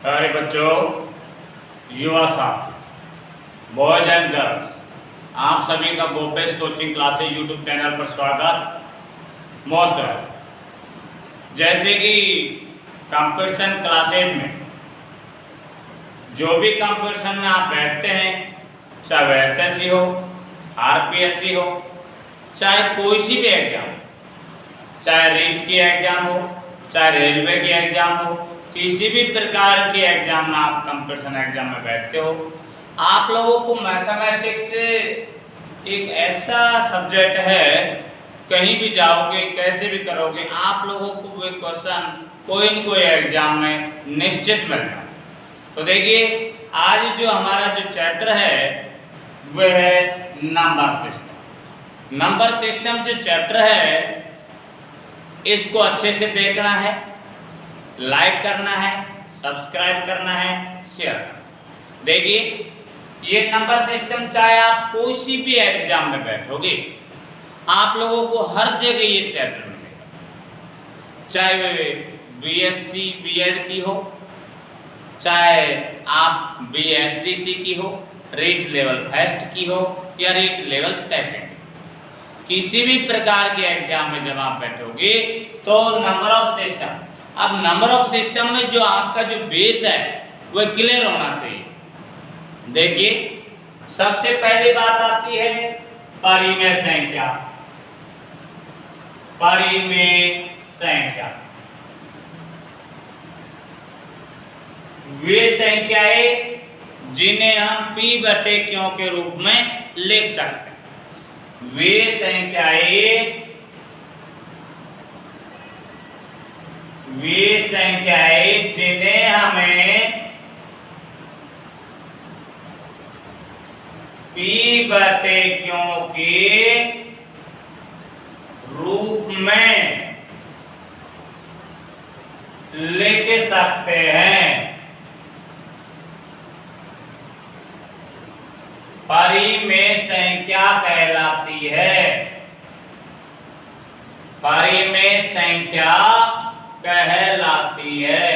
प्यारे बच्चों, युवा साथी, बॉयज एंड गर्ल्स, आप सभी का Gopesh coaching classes YouTube channel पर स्वागत। Most welcome. जैसे कि कंपटीशन क्लासेज में जो भी कंपटीशन में आप बैठते हैं, चाहे वह एसएससी हो, आरपीएससी हो, चाहे कोई सी भी एग्जाम, चाहे रीट की एग्जाम हो, चाहे रेलवे की एग्जाम हो, किसी भी प्रकार के एग्जाम में आप कंपटीशन एग्जाम में बैठते हो, आप लोगों को मैथमेटिक्स एक ऐसा सब्जेक्ट है, कहीं भी जाओगे कैसे भी करोगे आप लोगों को वो क्वेश्चन कोई न कोई एग्जाम में निश्चित मिलता है। तो देखिए, आज जो हमारा जो चैप्टर है वह है नंबर सिस्टम। नंबर सिस्टम जो चैप्टर है इसको अच्छे से देखना है, लाइक करना है, सब्सक्राइब करना है, शेयर करना। देखिए, ये नंबर सिस्टम चाहे आप कोई सी भी एग्जाम में बैठोगे आप लोगों को हर जगह ये चैप्टर मिलेगा, चाहे वे बीएससी बीएड की हो, चाहे आप बीएसटीसी की हो, रीट लेवल फर्स्ट की हो या रीट लेवल सेकंड, किसी भी प्रकार के एग्जाम में जब आप बैठोगे तो नंबर ऑफ सिस्टम, अब नंबर ऑफ सिस्टम में जो आपका जो बेस है वह क्लियर होना चाहिए। देखिए, सबसे पहली बात आती है परिमेय संख्या। परिमेय संख्या वे संख्याएं जिन्हें हम p/q के रूप में लिख सकते हैं। वे संख्याएं जिन्हें हमें p/q के रूप में लिख सकते हैं। परिमेय संख्या कहलाती है। परिमेय संख्या कहलाती है।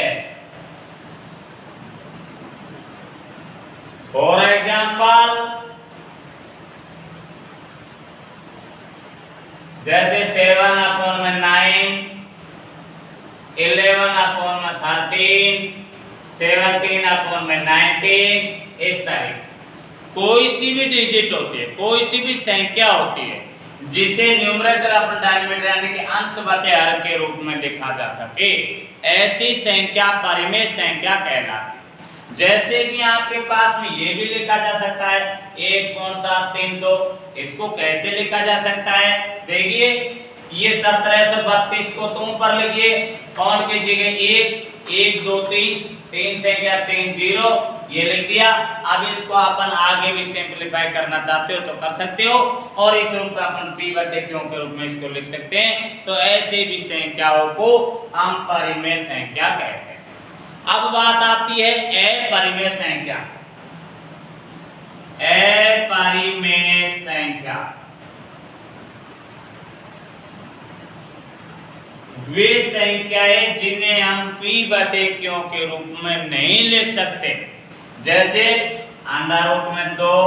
फॉर एग्जाम्पल, जैसे 7/9, 11/13, 17/19, इस तरीके कोई सी भी डिजिट होती है, कोई सी भी संख्या होती है जिसे न्यूमरेटर अपॉन डिनोमिनेटर यानी कि अंश बटे हर के रूप में लिखा जा सके, ऐसी संख्या परिमेय संख्या कहलाती है। जैसे कि आपके पास में ये भी लिखा जा सकता है 1.732, इसको कैसे लिखा जा सकता है? देखिए, ये 1732 को तुम पर लिखिए, कौन की जगह 1 2 3 संख्या 3 0 ये लिख दिया। अब इसको अपन आगे भी सिंपलीफाई करना चाहते हो तो कर सकते हो, और इस रूप में अपन p/q के रूप में इसको लिख सकते हैं। तो ऐसे भी संख्याओं को हम परिमेय संख्या कहते हैं। अब बात आती है अपरिमेय संख्या। अपरिमेय संख्या वे संख्याएं जिन्हें हम p/q के रूप में नहीं लिख सकते, जैसे अंडर में 2,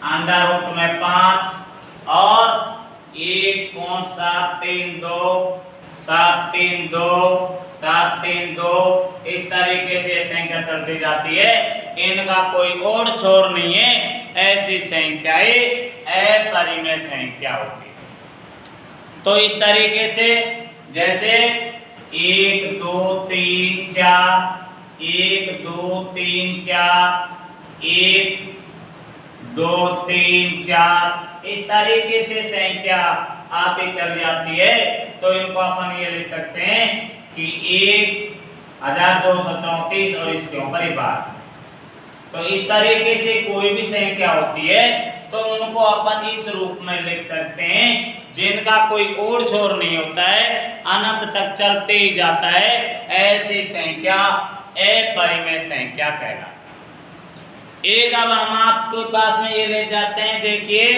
अंडर में 5 और 1.732, 732, 732, इस तरीके से संख्या चलती जाती है। इनका कोई ओर छोर नहीं है, ऐसी संख्याएं अपरिमेय संख्या होती है। तो इस तरीके से जैसे 1 2 3 4, 1 2 3 4, 1 2 3 4, इस तरीके से संख्या आती चल जाती है। तो इनको अपन ये लिख सकते हैं कि 1234 और इसके ऊपर ही बात। तो इस तरीके से कोई भी संख्या होती है तो उनको अपन इस रूप में लिख सकते हैं जिनका कोई ओर छोर नहीं होता है, अनंत तक चलते ही जाता है, ऐसी संख्या अपरिमेय संख्या कहलाती है। एक अब हम आपके पास में ये ले जाते हैं, देखिए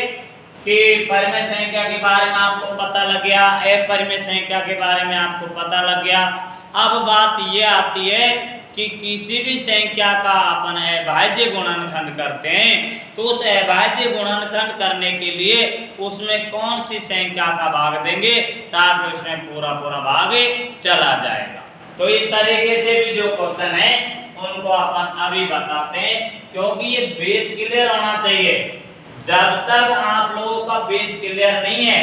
कि परिमेय संख्या के बारे में आपको पता लग गया, अपरिमेय संख्या के बारे में आपको पता लग गया। अब बात ये आती है कि किसी भी संख्या का अपन अभाज्य गुणनखंड करते हैं तो उस अभाज्य गुणनखंड करने के लिए उसमें कौन सी संख्या का भाग देंगे ताकि उसमें पूरा पूरा भाग चला जाएगा। तो इस तरीके से भी जो क्वेश्चन है उनको अपन अभी बताते हैं, क्योंकि ये बेस क्लियर होना चाहिए। जब तक आप लोगों का बेस क्लियर नहीं है,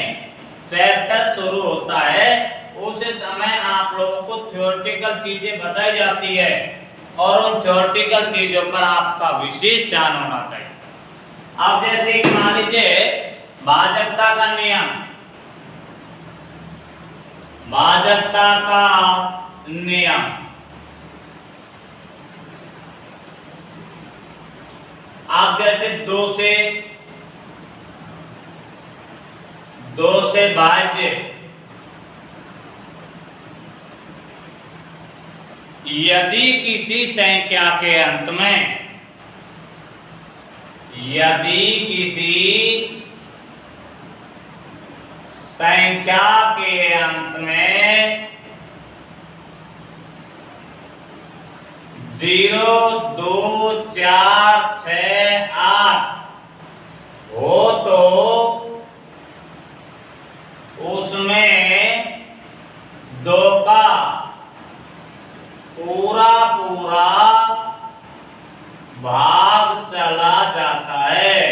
चैप्टर शुरू होता है उस समय आप लोगों को थ्योरेटिकल चीजें बताई जाती है और उन थ्योरेटिकल चीजों पर आपका विशेष ध्यान होना चाहिए। अब जैसे कि मान लीजिए भाजकता का नियम, भाजकता का नियम आप जैसे दो से भाज्य यदि किसी संख्या के अंत में, यदि किसी संख्या के अंत में 0, 2, 4, 6, 8 हो तो उसमें 2 का पूरा पूरा भाग चला जाता है।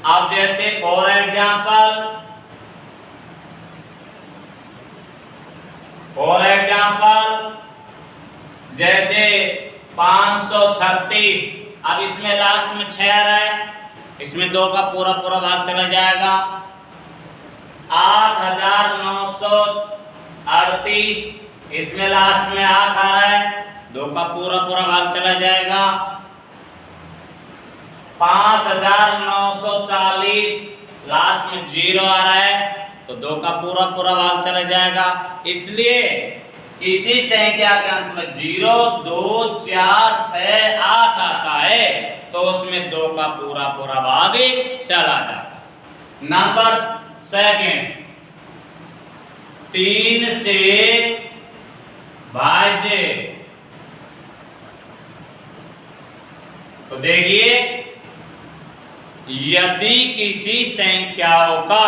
अब जैसे फॉर एग्जाम्पल जैसे 536, अब इसमें लास्ट में 6 आ रहा है, इसमें 2 का पूरा पूरा भाग चला जाएगा। 8938, इसमें लास्ट में 8 आ रहा है, 2 का पूरा पूरा भाग चला जाएगा। 5940, लास्ट में 0 आ रहा है तो 2 का पूरा पूरा भाग चला जाएगा। इसलिए किसी संख्या के अंत में 0, 2, 4, 6, 8 आता है तो उसमें 2 का पूरा पूरा भाग चला जाता। नंबर सेकंड, 3 से भाज्य, तो देखिए यदि किसी संख्याओं का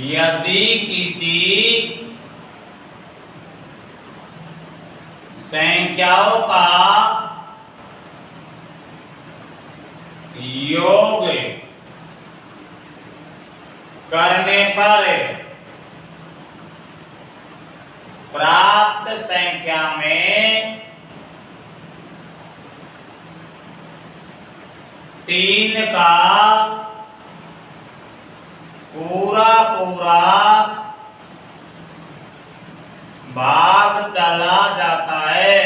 यदि किसी संख्याओं का योग करने पर प्राप्त संख्या में 3 का पूरा पूरा भाग चला जाता है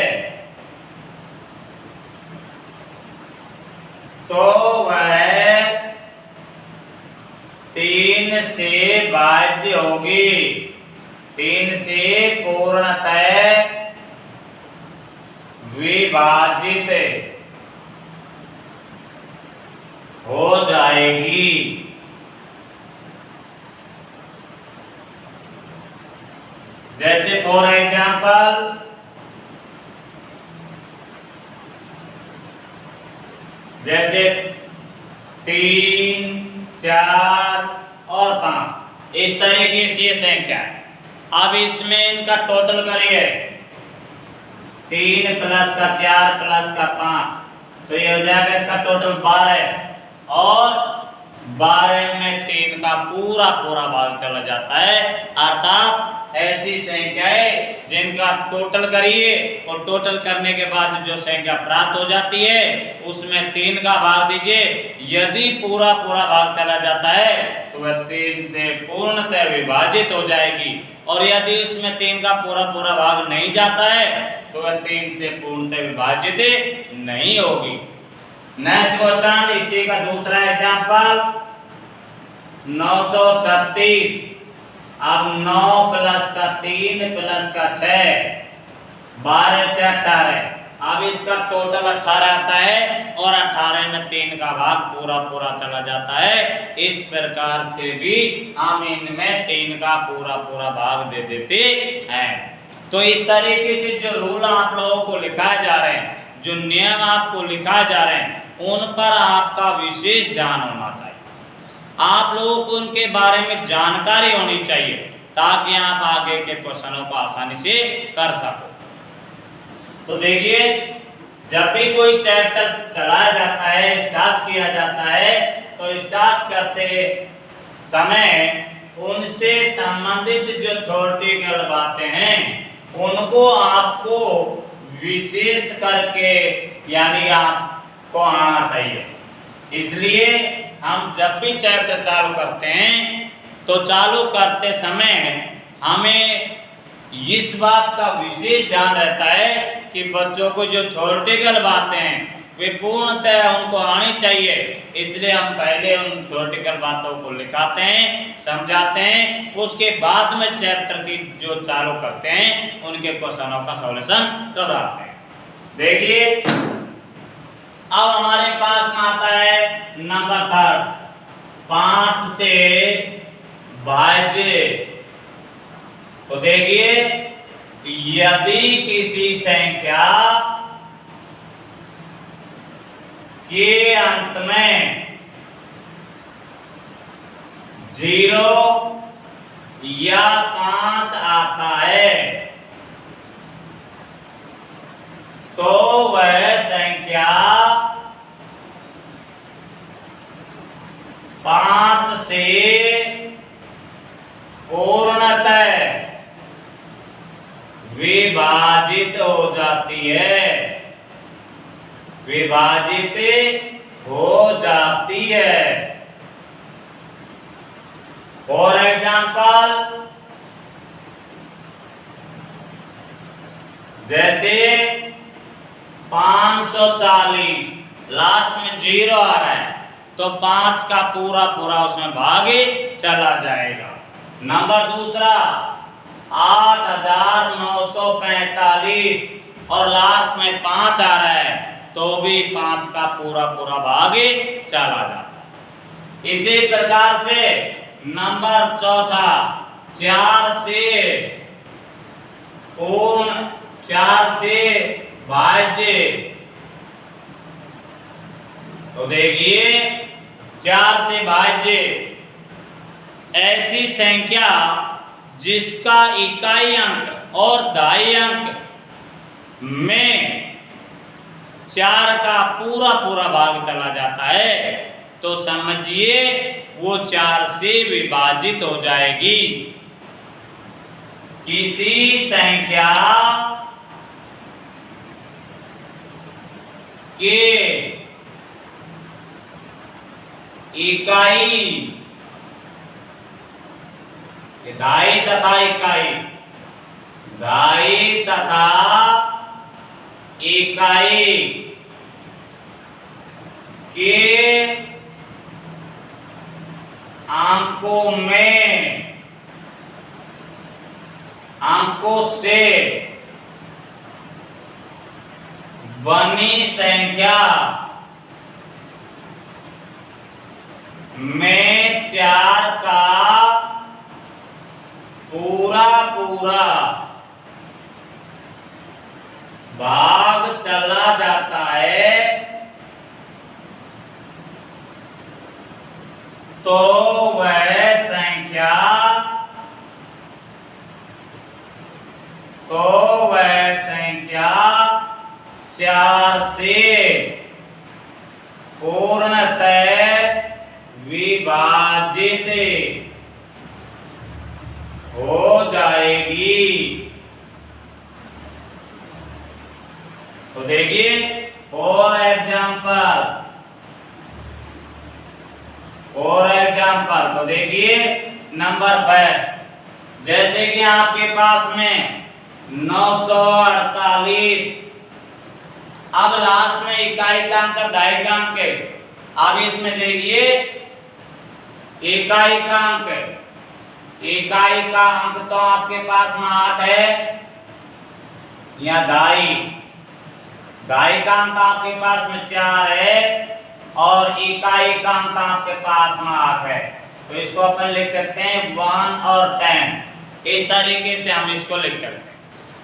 तो वह 3 से भाज्य होगी, 3 से पूर्णतः विभाजित हो जाएगी। जैसे फॉर एग्जाम्पल जैसे 3, 4 और 5 इस तरीके से ये संख्या है। अब इसमें इनका टोटल करिए, 3 प्लस का 4 प्लस का 5 तो ये हो जाएगा इसका टोटल 12 और 12 में 3 का पूरा पूरा भाग चला जाता है। अर्थात ऐसी संख्याएं जिनका टोटल करिए और टोटल करने के बाद जो संख्या प्राप्त हो जाती है उसमें 3 का भाग दीजिए। यदि पूरा पूरा भाग चला जाता है तो वह 3 से पूर्णतः विभाजित हो जाएगी और यदि उसमें 3 का पूरा पूरा भाग नहीं जाता है तो वह 3 से पूर्णतः विभाजित नहीं होगी। नेक्स्ट क्वेश्चन, इसी का दूसरा एग्जांपल 936। अब 9 प्लस का 3 प्लस का 6 12 6 18। अब इसका टोटल 18 आता है और 18 में 3 का भाग पूरा पूरा चला जाता है। इस प्रकार से भी हम इनमें 3 का पूरा पूरा भाग दे देते हैं। तो इस तरीके से जो रूल आप लोगों को लिखाए जा रहे हैं, जो नियम आपको लिखाए जा रहे हैं, उन पर आपका विशेष ध्यान होना चाहिए। आप लोगों को उनके बारे में जानकारी होनी चाहिए ताकि आप आगे के क्वेश्चनों को आसानी से कर सको। तो देखिए, जब भी कोई चैप्टर चलाया जाता है, स्टार्ट किया जाता है, तो स्टार्ट करते समय उनसे संबंधित जो थ्योरेटिकल बातें हैं उनको आपको विशेष करके यानी आपको आना चाहिए। इसलिए हम जब भी चैप्टर चालू करते हैं तो चालू करते समय हमें इस बात का विशेष ध्यान रहता है कि बच्चों को जो थ्योरेटिकल बातें हैं वे पूर्णतः उनको आनी चाहिए। इसलिए हम पहले उन थ्योरेटिकल बातों को लिखाते हैं, समझाते हैं, उसके बाद में चैप्टर की जो चालू करते हैं उनके क्वेश्चनों का सॉल्यूशन करवाते हैं। देखिए, अब हमारे पास में आता है नंबर 3, 5 से भाज्य। तो देखिए, यदि किसी संख्या के अंत में 0 या 5 आता है तो वह संख्या 5 से पूर्णतः विभाजित हो जाती है, विभाजित हो जाती है। फॉर एग्जाम्पल, जैसे 540 लास्ट में 0 आ रहा है तो 5 का पूरा पूरा उसमें भाग चला जाएगा। नंबर दूसरा 8945 और लास्ट में 5 आ रहा है तो भी 5 का पूरा पूरा भाग चला जाता है। इसी प्रकार से नंबर चौथा 4 से भाज्य। तो देखिए, 4 से भाज्य ऐसी संख्या जिसका इकाई अंक और दाई अंक में 4 का पूरा पूरा भाग चला जाता है तो समझिए वो 4 से विभाजित हो जाएगी। किसी संख्या के इकाई, दाई तथा इकाई, दाई तथा इकाई के अंकों से बनी संख्या में 4 का पूरा पूरा भाग चला जाता है तो वह संख्या 4 से पूर्णतः विभाजित हो जाएगी। तो देखिए, फॉर एग्जाम्पल तो देखिए नंबर 5, जैसे कि आपके पास में 948, अब लास्ट में इकाई का अंक और दाई का अंक है। अब इसमें देखिए इकाई का अंक तो आपके पास में 8 है, या दाई दायिकांक आपके पास में 4 है और इकाई का अंक आपके पास में 8 है, तो इसको अपन लिख सकते हैं 1 और 10। इस तरीके से हम इसको लिख सकते हैं।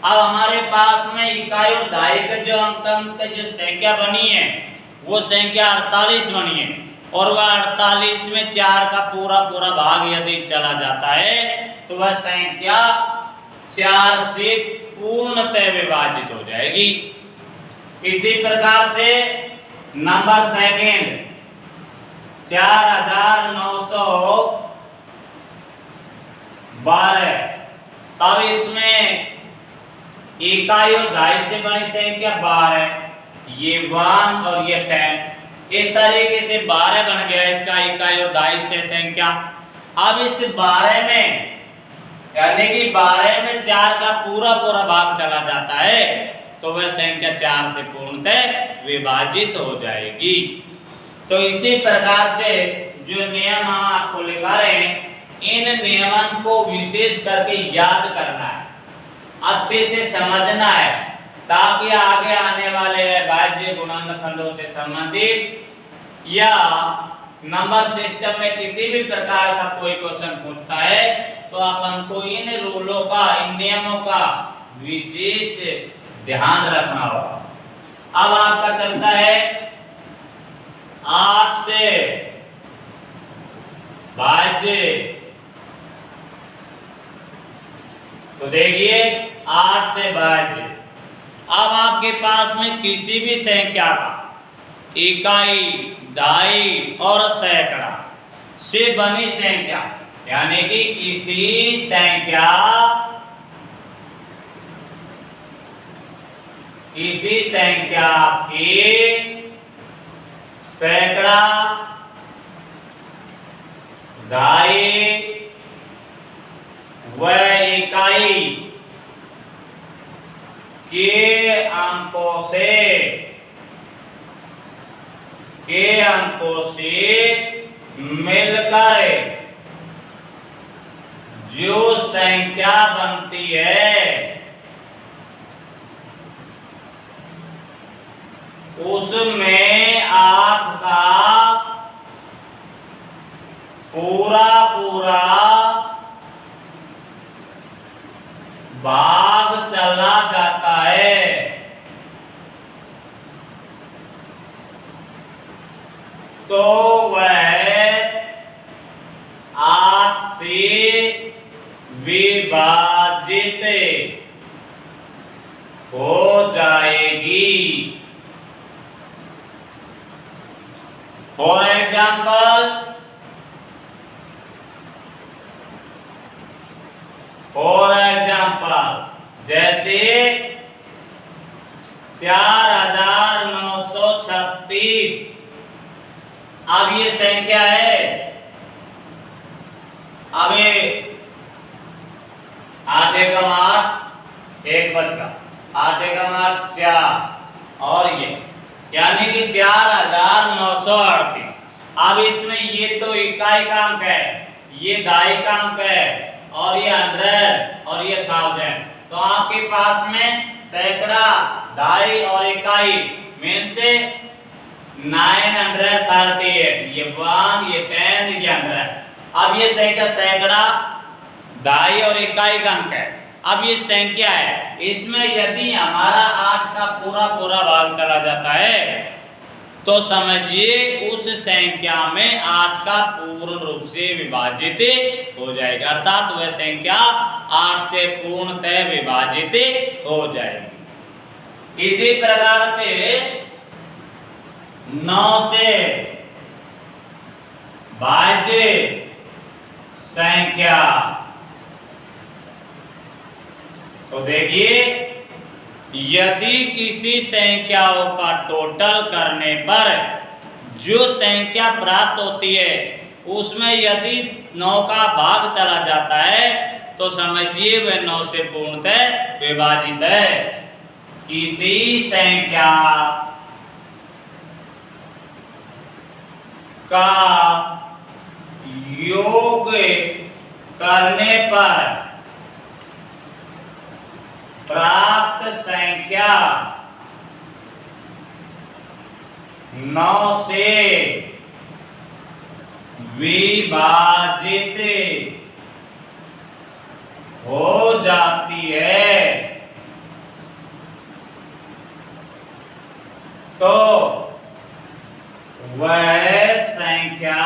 अब हमारे पास में इकाई और दाई का जो अंक जो संख्या बनी है वो संख्या 48 बनी है, और वह 48 में 4 का पूरा पूरा भाग यदि चला जाता है तो वह संख्या 4 से पूर्णतः विभाजित हो जाएगी। इसी प्रकार से नंबर सेकंड 4912, अब इसमें इकाई और दाई से बनी संख्या 12, ये 1 और ये 10। इस तरीके से 12 बन गया इसका इकाई और दाई से संख्या। अब इस 12 में यानी कि 12 में 4 का पूरा पूरा भाग चला जाता है तो वह संख्या 4 से पूर्णतः विभाजित हो जाएगी। तो इसी प्रकार से जो नियम हम आपको लिखा रहे हैं, इन नियमों को विशेष करके याद करना है, अच्छे से समझना है, ताकि आगे आने वाले भाज्य गुणनखंडों से संबंधित या नंबर सिस्टम में किसी भी प्रकार का कोई क्वेश्चन पूछता है तो अपन को इन रूलों का, इन नियमों का विशेष ध्यान रखना होगा। अब आपका चलता है 8 से भाज्य, तो देखिए 8 से भाज्य। अब आपके पास में किसी भी संख्या का इकाई, दाई और सैकड़ा से बनी संख्या, यानी कि किसी संख्या की सैकड़ा, दाई व इकाई के अंकों से मिलकर जो संख्या बनती है उसमें 8 का पूरा पूरा भाग चला जाता है, तो वह 8 से विभाजित हो जाएगी। फॉर एग्जाम्पल जैसे 4936, अब ये संख्या है, अब ये 8 एकम 8, 1 बचका 8 एकम 8 4, और ये यानी कि 4938। अब इसमें ये तो इकाई का अंक है, ये दाई का अंक है, और ये 100 और ये 1000, तो आपके पास में सैकड़ा, दाई और इकाई में से 938, ये 1, ये 10, ये 100। अब ये संख्या सैकड़ा, दाई और इकाई का अंक है। अब ये संख्या है, इसमें यदि हमारा 8 का पूरा पूरा भाग चला जाता है तो समझिए उस संख्या में 8 का पूर्ण रूप से विभाजित हो जाएगा, अर्थात वह संख्या 8 से पूर्णतः विभाजित हो जाएगी। इसी प्रकार से 9 से भाज्य संख्या, तो देखिए यदि किसी संख्याओं का टोटल करने पर जो संख्या प्राप्त होती है उसमें यदि 9 का भाग चला जाता है तो समझिए वह 9 से पूर्णतः विभाजित है। किसी संख्या का योग करने पर प्राप्त संख्या 9 से विभाजित हो जाती है तो वह संख्या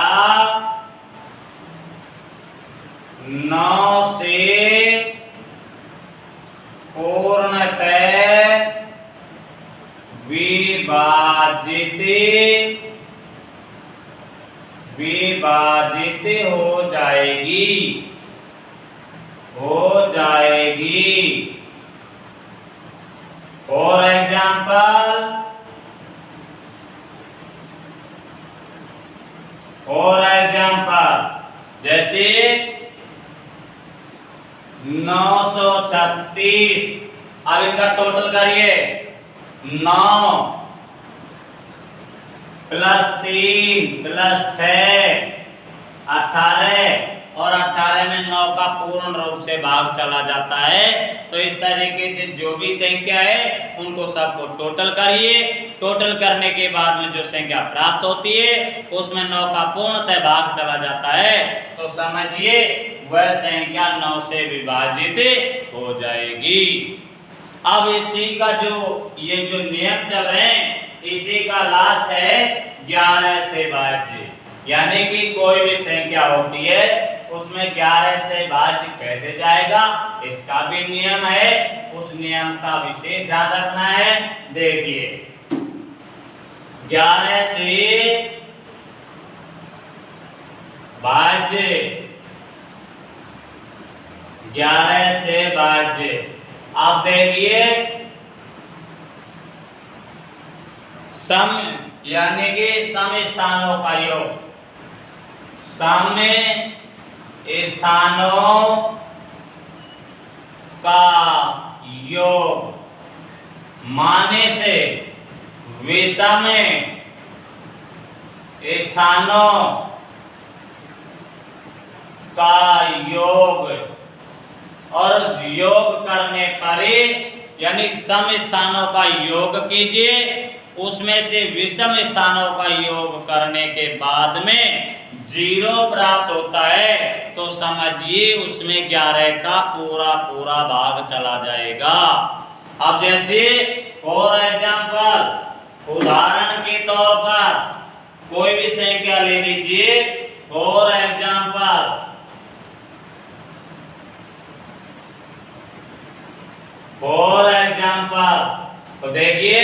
9 से पूर्णतः विभाजित हो जाएगी और एग्जाम्पल जैसे 936। अब इनका टोटल करिए। 9 प्लस 3 प्लस 6 18 और 18 में 9 का पूर्ण रूप से भाग चला जाता है। तो इस तरीके से जो भी संख्या है उनको सबको टोटल करिए। टोटल करने के बाद में जो संख्या प्राप्त होती है उसमें 9 का पूर्णतः भाग चला जाता है तो समझिए वह संख्या 9 से विभाजित हो जाएगी। अब इसी का जो ये जो नियम चल रहे हैं इसी का लास्ट है 11 से भाज्य, यानी कि कोई भी संख्या होती है उसमें 11 से भाज्य कैसे जाएगा इसका भी नियम है। उस नियम का विशेष ध्यान रखना है। देखिए 11 से भाज्य, 11 से भाज्य। आप देखिए सम यानी कि सम स्थानों का योग, सम स्थानों का योग माने से विषम स्थानों का योग, और योग करने पर यानी सम स्थानों का योग कीजिए, उसमें से विषम स्थानों का योग करने के बाद में 0 प्राप्त होता है तो समझिए उसमें 11 का पूरा भाग चला जाएगा। अब जैसे फॉर एग्जाम्पल उदाहरण के तौर पर कोई भी संख्या ले लीजिए। फॉर एग्जाम्पल तो देखिए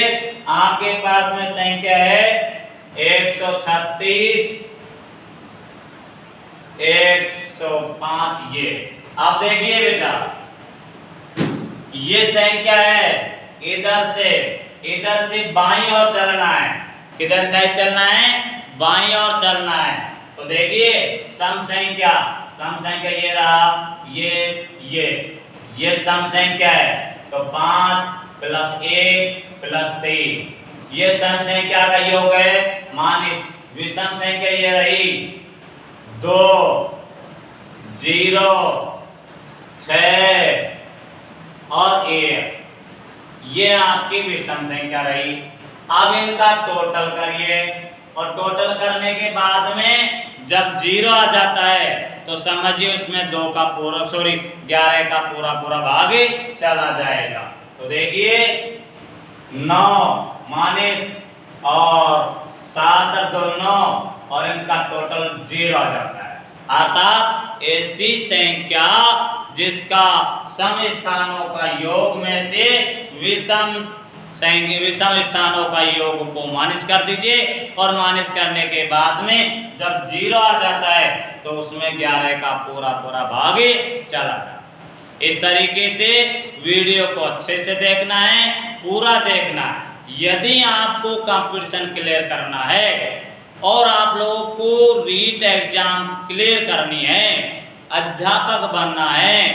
आपके पास में संख्या है 136 105। ये आप देखिए बेटा ये संख्या है, इधर से बाईं ओर चलना है। किधर से चलना है? बाईं ओर चलना है। तो देखिए सम संख्या ये रहा, ये सम संख्या है तो 5 प्लस 1 प्लस 3 ये सम संख्या का योग है। मानिस विषम संख्या ये रही 2 0 6 और 1, ये आपकी विषम संख्या रही। अब इनका टोटल करिए और टोटल करने के बाद में जब 0 आ जाता है तो समझिए उसमें 11 का पूरा भाग चला जाएगा। तो देखिए 9 माइनस और 7 2 9 और इनका टोटल 0 आ जाता है। अर्थात ऐसी संख्या जिसका सम स्थानों का योग में से विषम स्थानों का योग को माइनस कर दीजिए और माइनस करने के बाद में जब 0 आ जाता है तो उसमें 11 का पूरा भाग चला जाता है। इस तरीके से वीडियो को अच्छे से देखना है, पूरा देखना है। यदि आपको कंपटीशन क्लियर करना है और आप लोगों को रीट एग्जाम क्लियर करनी है, अध्यापक बनना है,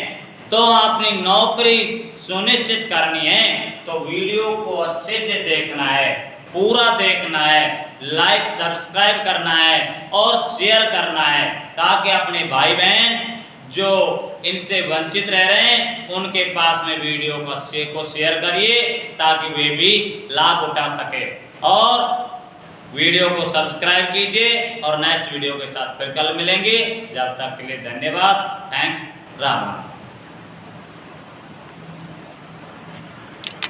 तो अपनी नौकरी सुनिश्चित करनी है तो वीडियो को अच्छे से देखना है, पूरा देखना है, लाइक सब्सक्राइब करना है और शेयर करना है ताकि अपने भाई बहन जो इनसे वंचित रह रहे हैं उनके पास में वीडियो को शेयर करिए ताकि वे भी लाभ उठा सके। और वीडियो को सब्सक्राइब कीजिए और नेक्स्ट वीडियो के साथ फिर कल मिलेंगे। जब तक के लिए धन्यवाद। थैंक्स। राम राम।